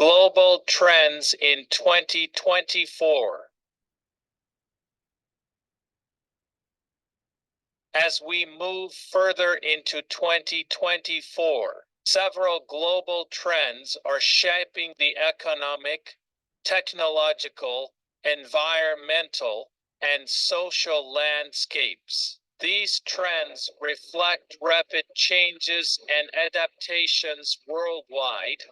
Global trends in 2024. As we move further into 2024, several global trends are shaping the economic, technological, environmental, and social landscapes. These trends reflect rapid changes and adaptations worldwide,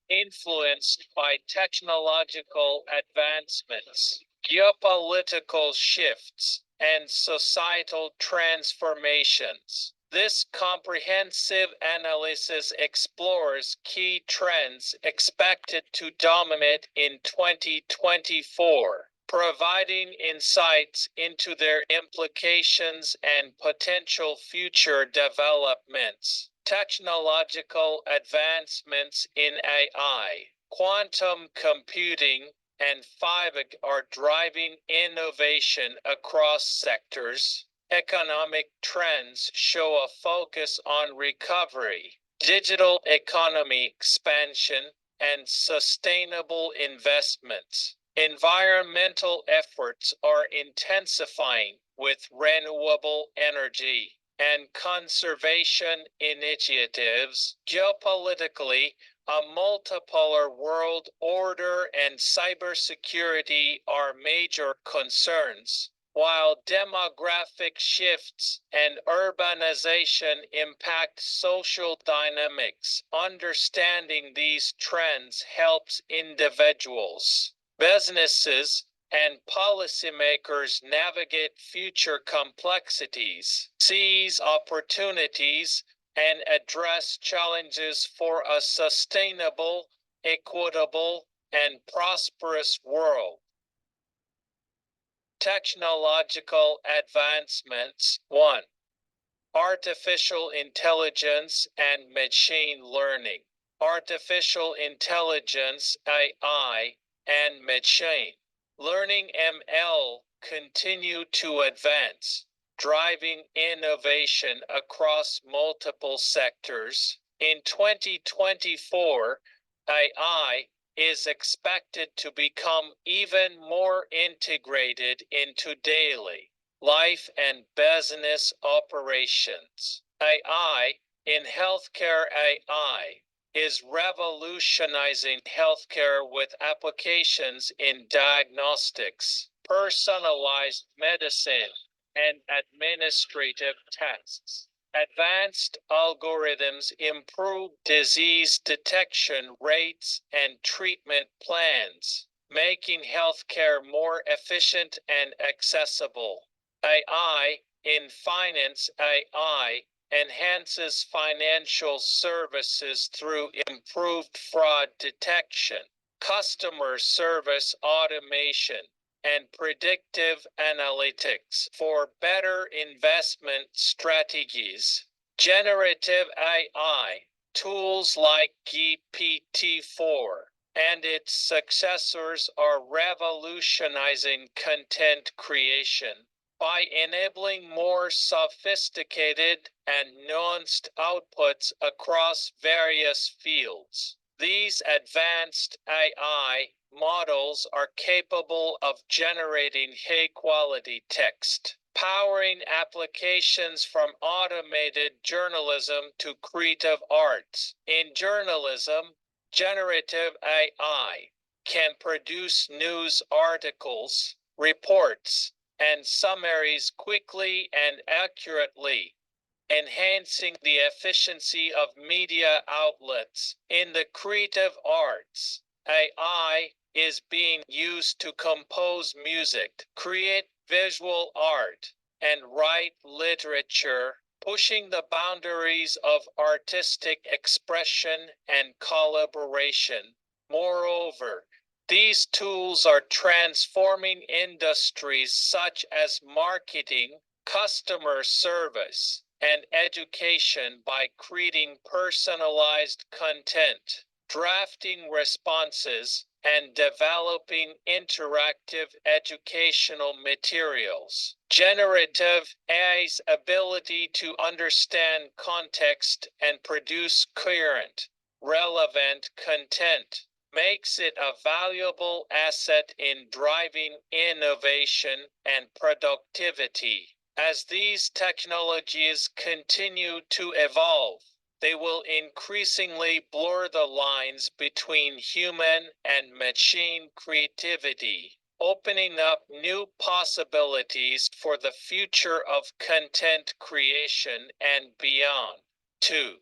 influenced by technological advancements, geopolitical shifts, and societal transformations. This comprehensive analysis explores key trends expected to dominate in 2024, providing insights into their implications and potential future developments. Technological advancements in AI, quantum computing, and 5G are driving innovation across sectors. Economic trends show a focus on recovery, digital economy expansion, and sustainable investments. Environmental efforts are intensifying with renewable energy and conservation initiatives. Geopolitically, a multipolar world order and cybersecurity are major concerns, while demographic shifts and urbanization impact social dynamics. Understanding these trends helps individuals, businesses, and policymakers navigate future complexities, seize opportunities, and address challenges for a sustainable, equitable, and prosperous world. Technological advancements. 1. Artificial intelligence and machine learning. Artificial intelligence (AI) and machine learning (ML) continue to advance, driving innovation across multiple sectors. In 2024, AI is expected to become even more integrated into daily life and business operations. AI in healthcare. AI is revolutionizing healthcare with applications in diagnostics, personalized medicine, and administrative tasks. Advanced algorithms improve disease detection rates and treatment plans, making healthcare more efficient and accessible. AI in finance. AI enhances financial services through improved fraud detection, customer service automation, and predictive analytics for better investment strategies. Generative AI tools like GPT-4 and its successors are revolutionizing content creation by enabling more sophisticated and nuanced outputs across various fields. These advanced AI models are capable of generating high-quality text, powering applications from automated journalism to creative arts. In journalism, generative AI can produce news articles, reports, and summaries quickly and accurately, enhancing the efficiency of media outlets. In the creative arts, AI is being used to compose music, create visual art, and write literature, pushing the boundaries of artistic expression and collaboration. Moreover, these tools are transforming industries such as marketing, customer service, and education by creating personalized content, drafting responses, and developing interactive educational materials. Generative AI's ability to understand context and produce coherent, relevant content makes it a valuable asset in driving innovation and productivity. As these technologies continue to evolve, they will increasingly blur the lines between human and machine creativity, opening up new possibilities for the future of content creation and beyond. 2.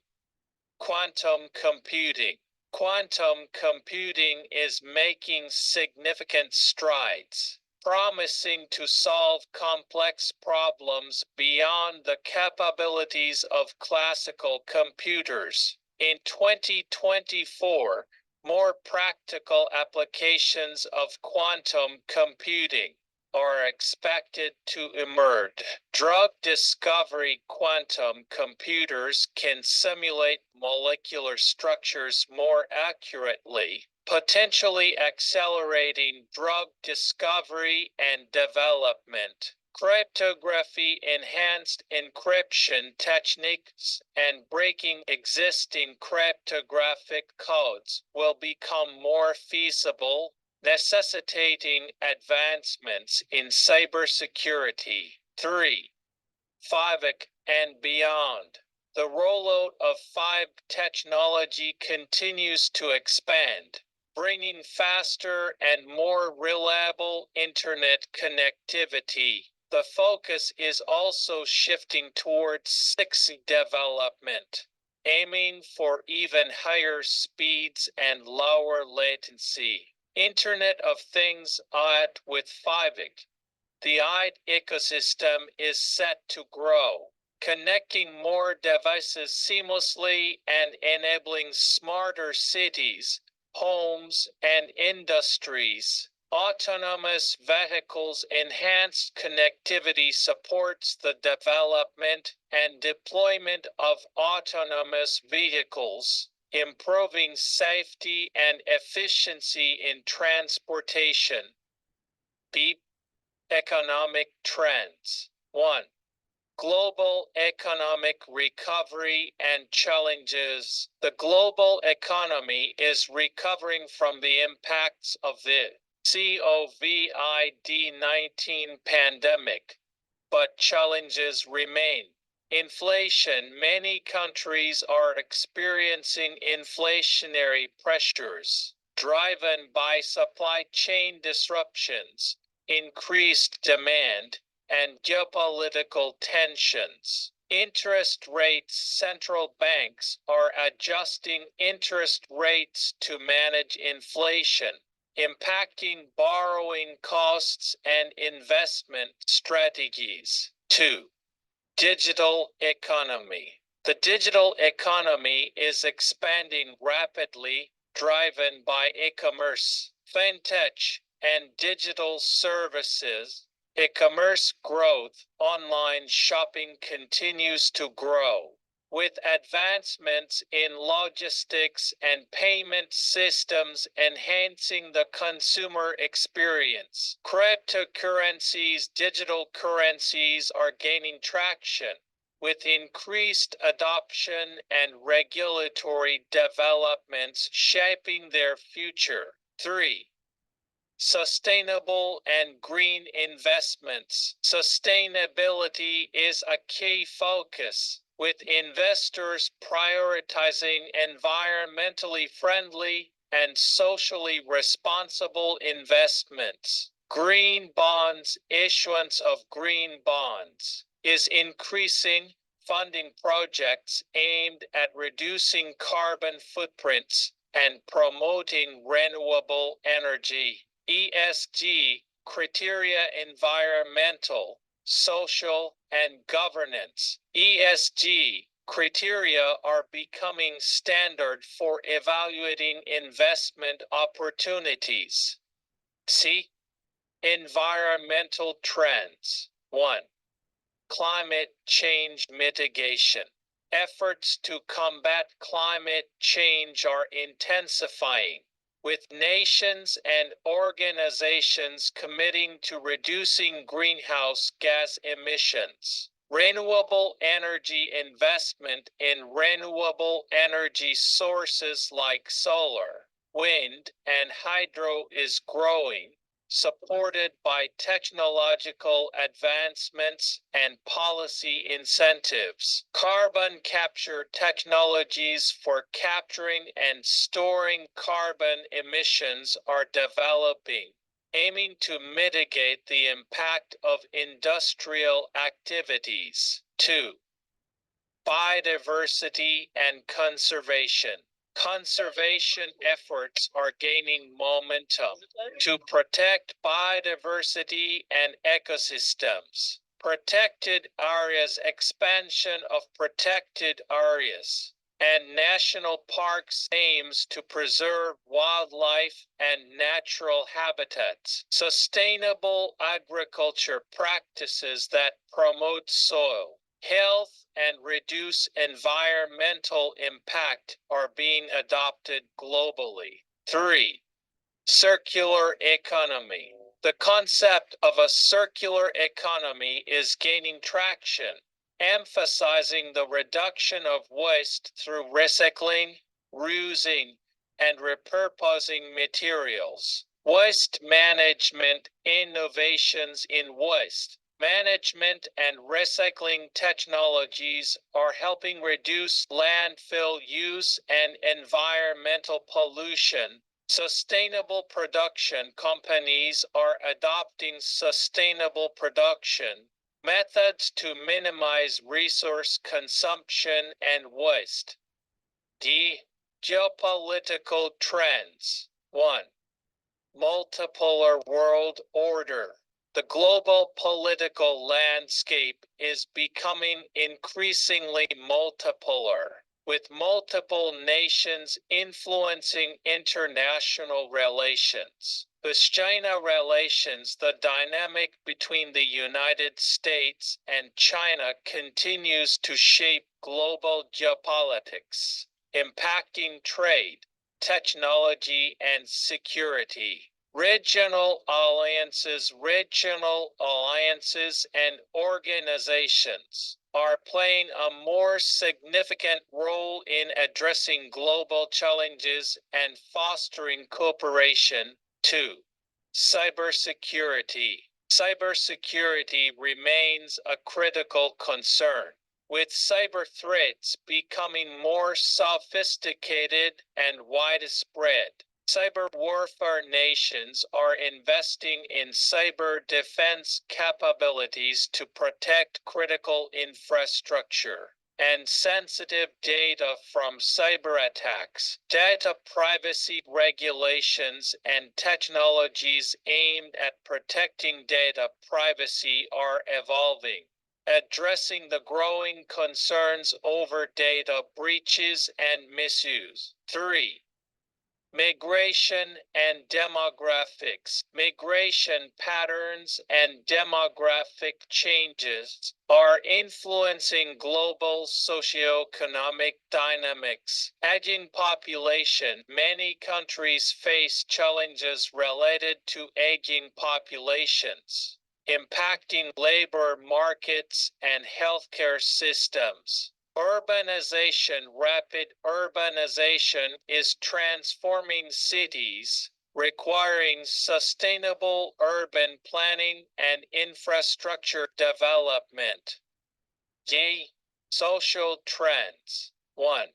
Quantum computing. Quantum computing is making significant strides, promising to solve complex problems beyond the capabilities of classical computers. In 2024, more practical applications of quantum computing are expected to emerge. Drug discovery quantum computers can simulate molecular structures more accurately, potentially accelerating drug discovery and development. Cryptography, enhanced encryption techniques, and breaking existing cryptographic codes will become more feasible, necessitating advancements in cybersecurity. 3. 5G and beyond. The rollout of 5G technology continues to expand, bringing faster and more reliable internet connectivity. The focus is also shifting towards 6G development, aiming for even higher speeds and lower latency. Internet of Things (IoT) with 5G. The IoT ecosystem is set to grow, connecting more devices seamlessly and enabling smarter cities, homes, and industries. Autonomous vehicles. Enhanced connectivity supports the development and deployment of autonomous vehicles, improving safety and efficiency in transportation. B. Economic trends. 1. Global economic recovery and challenges. The global economy is recovering from the impacts of the COVID-19 pandemic, but challenges remain. Inflation. Many countries are experiencing inflationary pressures, driven by supply chain disruptions, increased demand, and geopolitical tensions. Interest rates. Central banks are adjusting interest rates to manage inflation, impacting borrowing costs and investment strategies. 2. Digital economy. The digital economy is expanding rapidly, driven by e-commerce, fintech, and digital services. E-commerce growth. Online shopping continues to grow, with advancements in logistics and payment systems enhancing the consumer experience. Cryptocurrencies. Digital currencies are gaining traction, with increased adoption and regulatory developments shaping their future. 3. Sustainable and green investments. Sustainability is a key focus, with investors prioritizing environmentally friendly and socially responsible investments. Green bonds. Issuance of green bonds is increasing, funding projects aimed at reducing carbon footprints and promoting renewable energy. ESG criteria. Environmental, social, and governance. ESG criteria are becoming standard for evaluating investment opportunities. C. Environmental trends. 1. Climate change mitigation. Efforts to combat climate change are intensifying, with nations and organizations committing to reducing greenhouse gas emissions. Renewable energy. Investment in renewable energy sources like solar, wind, and hydro is growing, supported by technological advancements and policy incentives. Carbon capture technologies for capturing and storing carbon emissions are developing, aiming to mitigate the impact of industrial activities. 2. Biodiversity and conservation. Conservation efforts are gaining momentum to protect biodiversity and ecosystems. Protected areas, expansion of protected areas, and national parks aims to preserve wildlife and natural habitats. Sustainable agriculture practices that promote soil health and reduce environmental impact are being adopted globally. 3. Circular economy. The concept of a circular economy is gaining traction, emphasizing the reduction of waste through recycling, reusing, and repurposing materials. Waste management innovations in waste management and recycling technologies are helping reduce landfill use and environmental pollution. Sustainable production companies are adopting sustainable production methods to minimize resource consumption and waste. D. Geopolitical trends. 1. Multipolar world order. The global political landscape is becoming increasingly multipolar, with multiple nations influencing international relations. US-China relations, the dynamic between the United States and China continues to shape global geopolitics, impacting trade, technology, and security. Regional alliances and organizations are playing a more significant role in addressing global challenges and fostering cooperation. 2. Cybersecurity. Cybersecurity remains a critical concern, with cyber threats becoming more sophisticated and widespread. Cyber warfare nations are investing in cyber defense capabilities to protect critical infrastructure and sensitive data from cyber attacks. Data privacy regulations and technologies aimed at protecting data privacy are evolving, addressing the growing concerns over data breaches and misuse. 3. Migration and demographics. Migration patterns and demographic changes are influencing global socioeconomic dynamics. Aging population. Many countries face challenges related to aging populations, impacting labor markets and healthcare systems. Urbanization. Rapid urbanization is transforming cities, requiring sustainable urban planning and infrastructure development. D. Social trends. 1.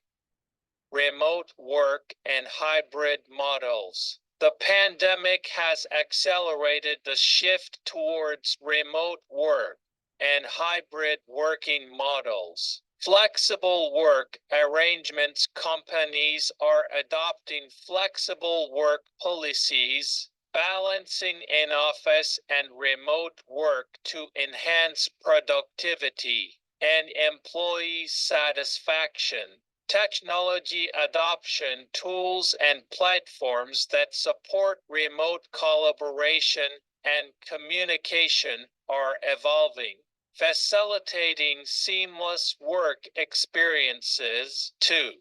Remote work and hybrid models. The pandemic has accelerated the shift towards remote work and hybrid working models. Flexible work arrangements. Companies are adopting flexible work policies, balancing in-office and remote work to enhance productivity and employee satisfaction. Technology adoption. Tools and platforms that support remote collaboration and communication are evolving, facilitating seamless work experiences. 2.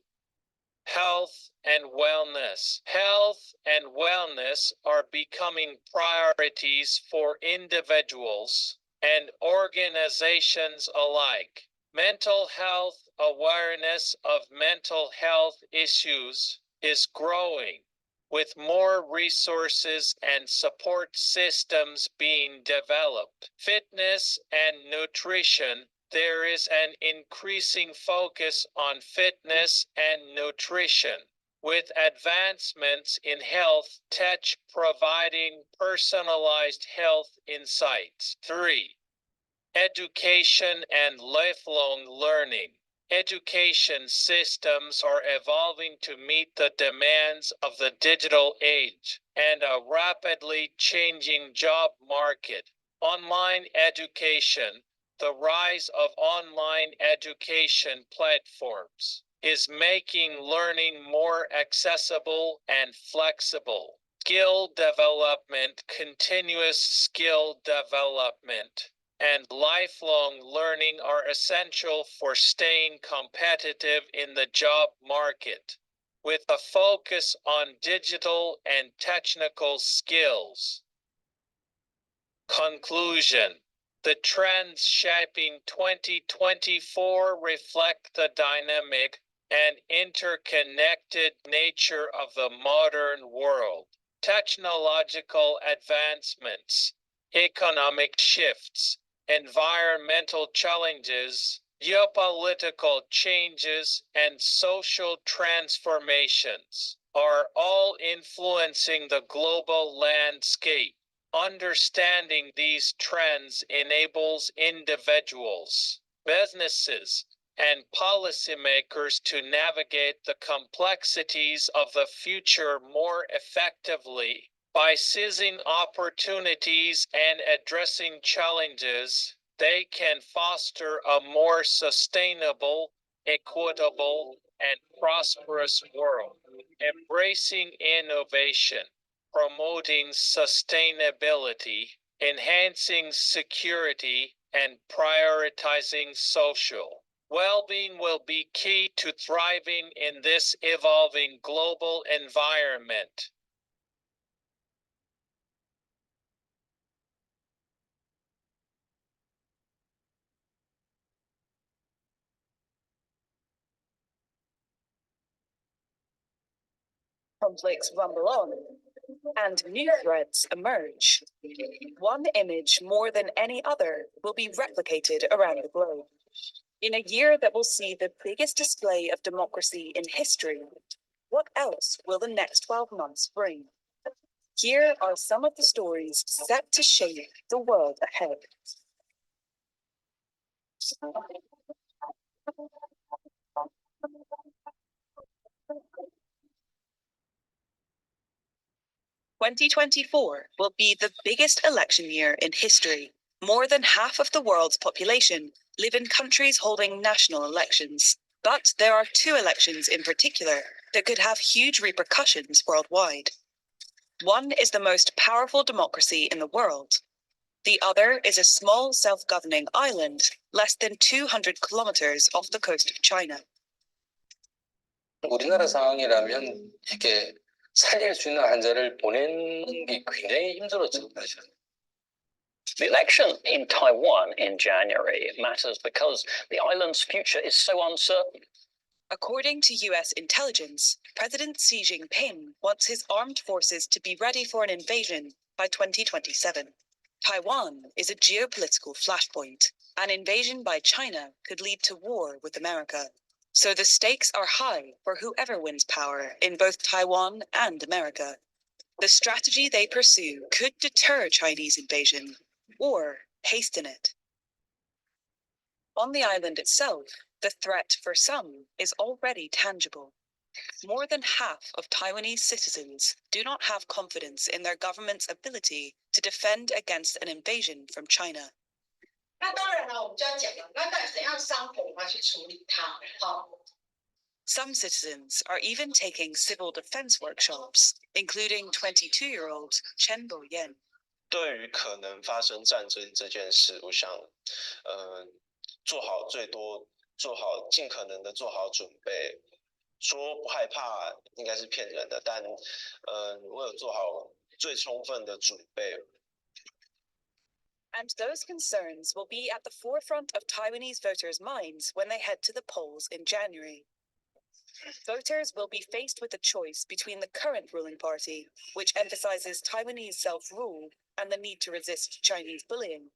Health and wellness. Health and wellness are becoming priorities for individuals and organizations alike. Mental health awareness of mental health issues is growing, with more resources and support systems being developed. Fitness and nutrition. There is an increasing focus on fitness and nutrition, with advancements in health tech providing personalized health insights. 3. Education and lifelong learning. Education systems are evolving to meet the demands of the digital age and a rapidly changing job market. Online education. The rise of online education platforms is making learning more accessible and flexible. Skill development. Continuous skill development and lifelong learning are essential for staying competitive in the job market, with a focus on digital and technical skills. Conclusion. The trends shaping 2024 reflect the dynamic and interconnected nature of the modern world. Technological advancements, economic shifts, environmental challenges, geopolitical changes, and social transformations are all influencing the global landscape. Understanding these trends enables individuals, businesses, and policymakers to navigate the complexities of the future more effectively. By seizing opportunities and addressing challenges, they can foster a more sustainable, equitable, and prosperous world. Embracing innovation, promoting sustainability, enhancing security, and prioritizing social well-being will be key to thriving in this evolving global environment. Conflicts rumble on, and new threats emerge. One image more than any other will be replicated around the globe. In a year that will see the biggest display of democracy in history, what else will the next 12 months bring? Here are some of the stories set to shape the world ahead. 2024 will be the biggest election year in history. More than half of the world's population live in countries holding national elections. But there are two elections in particular that could have huge repercussions worldwide. One is the most powerful democracy in the world. The other is a small self-governing island less than 200 kilometers off the coast of China. 우리나라 상황이라면 이렇게 살릴 수 있는 한자를 보내는 게 굉장히 힘들었죠, 사실은. The election in Taiwan in January matters because the island's future is so uncertain. According to US intelligence, President Xi Jinping wants his armed forces to be ready for an invasion by 2027. Taiwan is a geopolitical flashpoint. An invasion by China could lead to war with America. So the stakes are high for whoever wins power in both Taiwan and America. The strategy they pursue could deter Chinese invasion or hasten it. On the island itself, the threat for some is already tangible. More than half of Taiwanese citizens do not have confidence in their government's ability to defend against an invasion from China. 那当然了，我们就要讲了，那到底怎样伤口我要去处理它？好。 Some citizens are even taking civil defense workshops, including 22-year-old Chen Boyan. 对于可能发生战争这件事，我想，做好尽可能的做好准备。说不害怕应该是骗人的，但我有做好最充分的准备。 And those concerns will be at the forefront of Taiwanese voters' minds when they head to the polls in January. Voters will be faced with a choice between the current ruling party, which emphasizes Taiwanese self-rule and the need to resist Chinese bullying,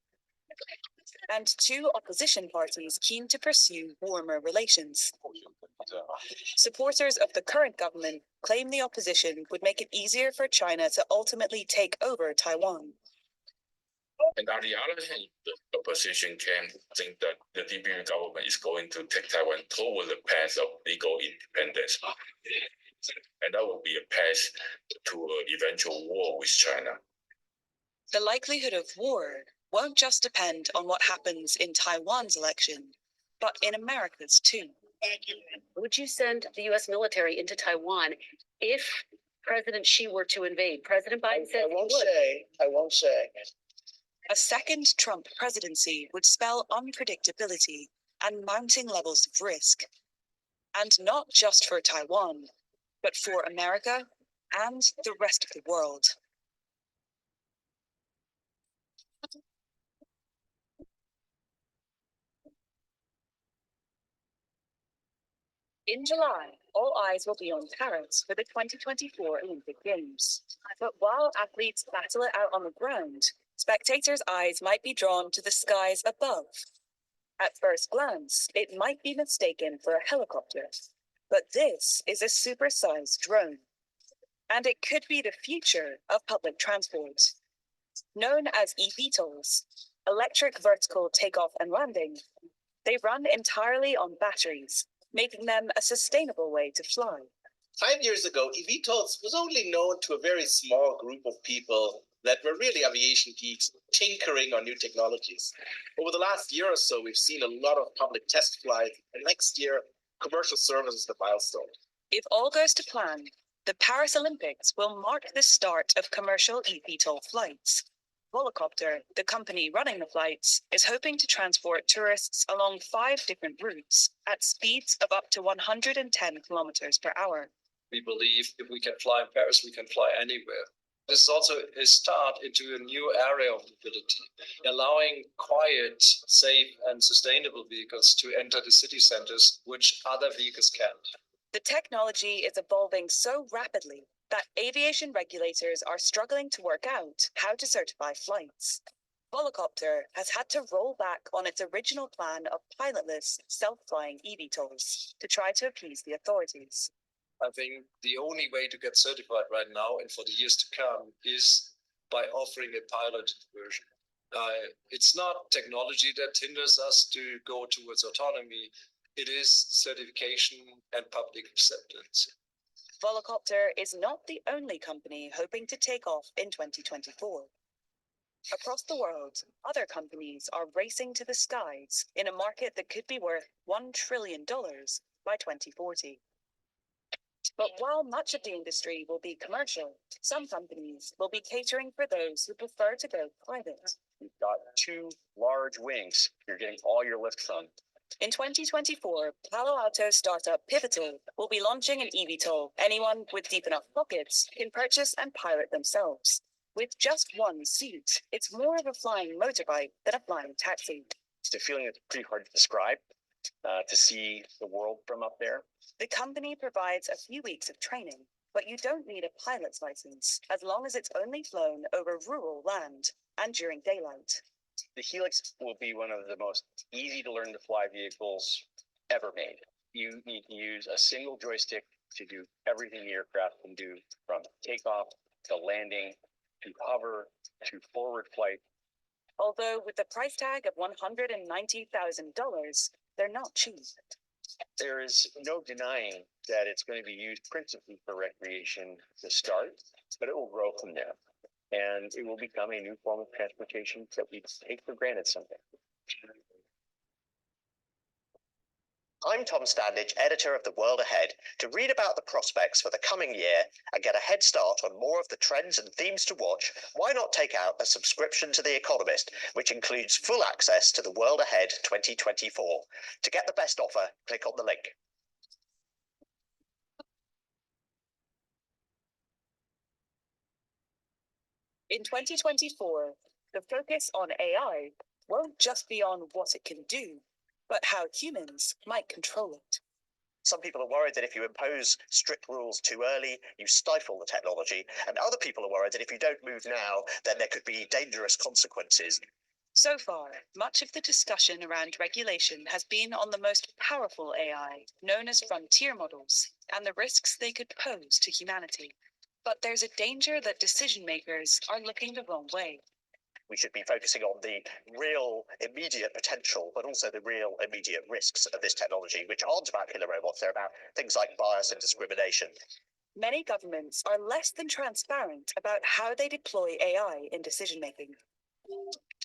and two opposition parties keen to pursue warmer relations. Supporters of the current government claim the opposition would make it easier for China to ultimately take over Taiwan. And on the other hand, the opposition can think that the DPP government is going to take Taiwan toward the path of legal independence. And that will be a path to an eventual war with China. The likelihood of war won't just depend on what happens in Taiwan's election, but in America's too. Would you send the U.S. military into Taiwan if President Xi were to invade? President Biden said he would. I won't say. A second Trump presidency would spell unpredictability and mounting levels of risk. And not just for Taiwan, but for America and the rest of the world. In July, all eyes will be on Paris for the 2024 Olympic Games. But while athletes battle it out on the ground, spectators' eyes might be drawn to the skies above. At first glance, it might be mistaken for a helicopter, but this is a supersized drone. And it could be the future of public transport. Known as eVTOLs, electric vertical takeoff and landing, they run entirely on batteries, making them a sustainable way to fly. 5 years ago, eVTOLs was only known to a very small group of people that were really aviation geeks tinkering on new technologies. Over the last year or so, we've seen a lot of public test flights, and next year, commercial service is the milestone. If all goes to plan, the Paris Olympics will mark the start of commercial eVTOL flights. Volocopter, the company running the flights, is hoping to transport tourists along 5 different routes at speeds of up to 110 kilometers per hour. We believe if we can fly in Paris, we can fly anywhere. This is also a start into a new area of mobility, allowing quiet, safe, and sustainable vehicles to enter the city centers, which other vehicles can't. The technology is evolving so rapidly that aviation regulators are struggling to work out how to certify flights. Volocopter has had to roll back on its original plan of pilotless, self-flying eVTOLs to try to appease the authorities. I think the only way to get certified right now and for the years to come is by offering a piloted version. It's not technology that hinders us to go towards autonomy. It is certification and public acceptance. Volocopter is not the only company hoping to take off in 2024. Across the world, other companies are racing to the skies in a market that could be worth $1 trillion by 2040. But while much of the industry will be commercial, some companies will be catering for those who prefer to go private. You've got 2 large wings you're getting all your lift from. In 2024, Palo Alto startup Pivotal will be launching an eVTOL anyone with deep enough pockets can purchase and pilot themselves. With just 1 seat, it's more of a flying motorbike than a flying taxi. It's a feeling that's pretty hard to describe, to see the world from up there. The company provides a few weeks of training, but you don't need a pilot's license as long as it's only flown over rural land and during daylight. The Helix will be one of the most easy to learn to fly vehicles ever made. You need to use a single joystick to do everything the aircraft can do, from takeoff to landing, to hover, to forward flight. Although with the price tag of $190,000, they're not cheap. There is no denying that it's going to be used principally for recreation to start, but it will grow from there. And it will become a new form of transportation that we take for granted someday. I'm Tom Standage, editor of The World Ahead. To read about the prospects for the coming year and get a head start on more of the trends and themes to watch, why not take out a subscription to The Economist, which includes full access to The World Ahead 2024. To get the best offer, click on the link. In 2024, the focus on AI won't just be on what it can do, but how humans might control it. Some people are worried that if you impose strict rules too early, you stifle the technology, and other people are worried that if you don't move now, then there could be dangerous consequences. So far, much of the discussion around regulation has been on the most powerful AI, known as frontier models, and the risks they could pose to humanity. But there's a danger that decision makers are looking the wrong way. We should be focusing on the real immediate potential, but also the real immediate risks of this technology, which aren't about killer robots, they're about things like bias and discrimination. Many governments are less than transparent about how they deploy AI in decision making.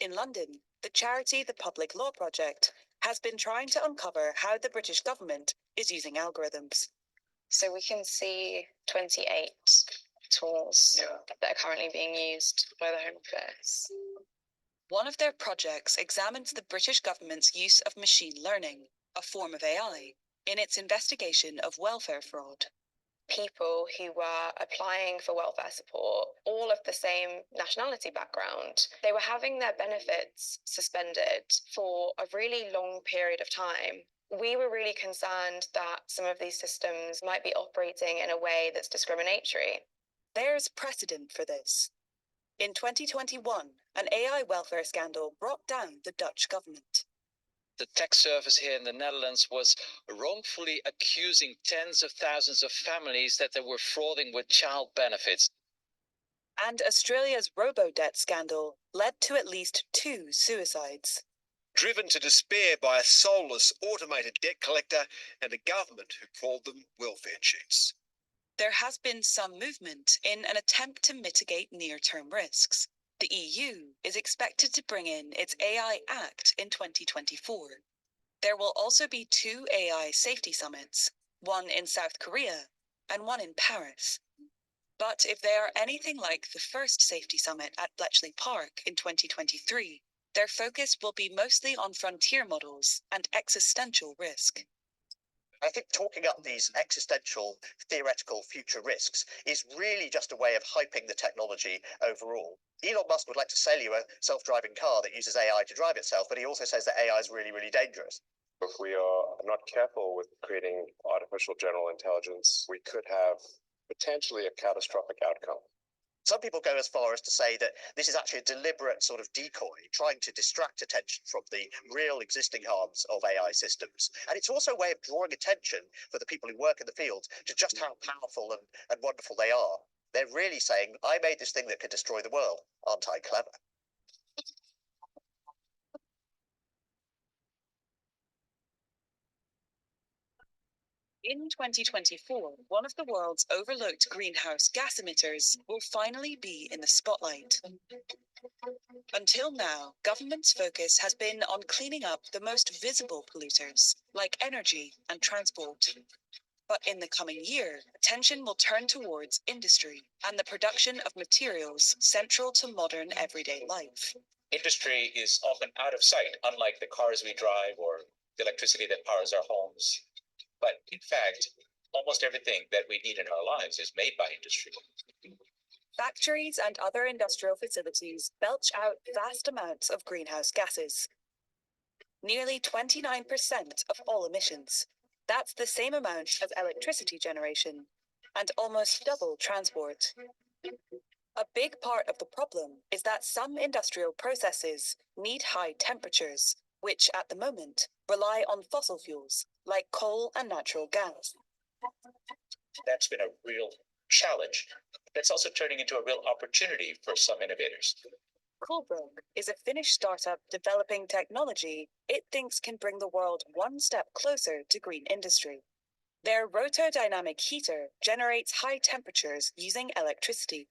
In London, the charity The Public Law Project has been trying to uncover how the British government is using algorithms. So we can see 28 tools that are currently being used by the Home Office. One of their projects examines the British government's use of machine learning, a form of AI, in its investigation of welfare fraud. People who were applying for welfare support, all of the same nationality background, they were having their benefits suspended for a really long period of time. We were really concerned that some of these systems might be operating in a way that's discriminatory. There's precedent for this. In 2021, an AI welfare scandal brought down the Dutch government. The tax service here in the Netherlands was wrongfully accusing tens of thousands of families that they were frauding with child benefits. And Australia's robo-debt scandal led to at least 2 suicides. Driven to despair by a soulless automated debt collector and a government who called them welfare cheats. There has been some movement in an attempt to mitigate near-term risks. The EU is expected to bring in its AI Act in 2024. There will also be 2 AI safety summits, one in South Korea and one in Paris. But if they are anything like the first safety summit at Bletchley Park in 2023, their focus will be mostly on frontier models and existential risk. I think talking up these existential, theoretical future risks is really just a way of hyping the technology overall. Elon Musk would like to sell you a self-driving car that uses AI to drive itself, but he also says that AI is really, really dangerous. If we are not careful with creating artificial general intelligence, we could have potentially a catastrophic outcome. Some people go as far as to say that this is actually a deliberate sort of decoy, trying to distract attention from the real existing harms of AI systems. And it's also a way of drawing attention for the people who work in the field to just how powerful and wonderful they are. They're really saying, I made this thing that could destroy the world. Aren't I clever? In 2024, one of the world's overlooked greenhouse gas emitters will finally be in the spotlight. Until now, government's focus has been on cleaning up the most visible polluters, like energy and transport. But in the coming year, attention will turn towards industry and the production of materials central to modern everyday life. Industry is often out of sight, unlike the cars we drive or the electricity that powers our homes. But in fact, almost everything that we need in our lives is made by industry. Factories and other industrial facilities belch out vast amounts of greenhouse gases. Nearly 29% of all emissions. That's the same amount as electricity generation, and almost double transport. A big part of the problem is that some industrial processes need high temperatures, which at the moment rely on fossil fuels like coal and natural gas. That's been a real challenge. That's also turning into a real opportunity for some innovators. Coolbrook is a Finnish startup developing technology it thinks can bring the world one step closer to green industry. Their rotodynamic heater generates high temperatures using electricity.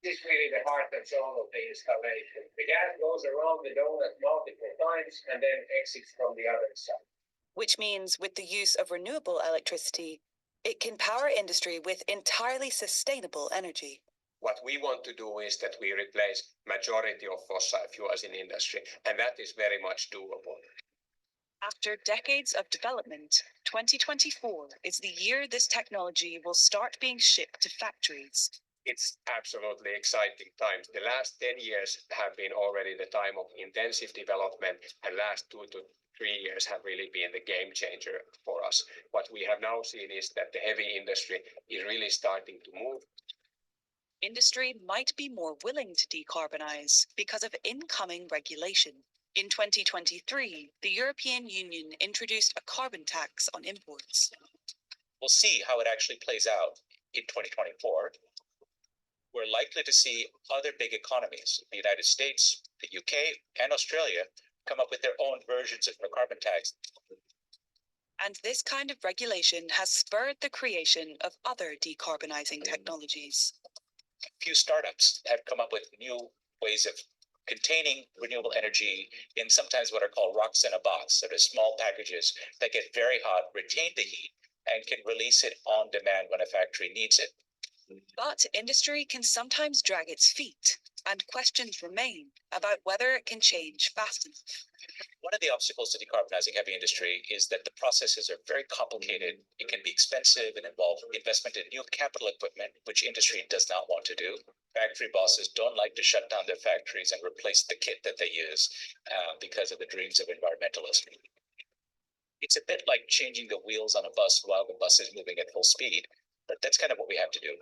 This is really the heart and soul of the installation. The gas goes around the donut multiple times and then exits from the other side. Which means with the use of renewable electricity, it can power industry with entirely sustainable energy. What we want to do is that we replace majority of fossil fuels in industry, and that is very much doable. After decades of development, 2024 is the year this technology will start being shipped to factories. It's absolutely exciting times. The last 10 years have been already the time of intensive development, and last 2 to 3 years have really been the game changer for us. What we have now seen is that the heavy industry is really starting to move. Industry might be more willing to decarbonize because of incoming regulation. In 2023, the European Union introduced a carbon tax on imports. We'll see how it actually plays out in 2024. We're likely to see other big economies, the United States, the UK, and Australia, come up with their own versions of a carbon tax. And this kind of regulation has spurred the creation of other decarbonizing technologies. Few startups have come up with new ways of containing renewable energy in sometimes what are called rocks in a box, sort of small packages that get very hot, retain the heat, and can release it on demand when a factory needs it. But industry can sometimes drag its feet, and questions remain about whether it can change fast enough. One of the obstacles to decarbonizing heavy industry is that the processes are very complicated. It can be expensive and involve investment in new capital equipment, which industry does not want to do. Factory bosses don't like to shut down their factories and replace the kit that they use because of the dreams of environmentalists. It's a bit like changing the wheels on a bus while the bus is moving at full speed, but that's kind of what we have to do.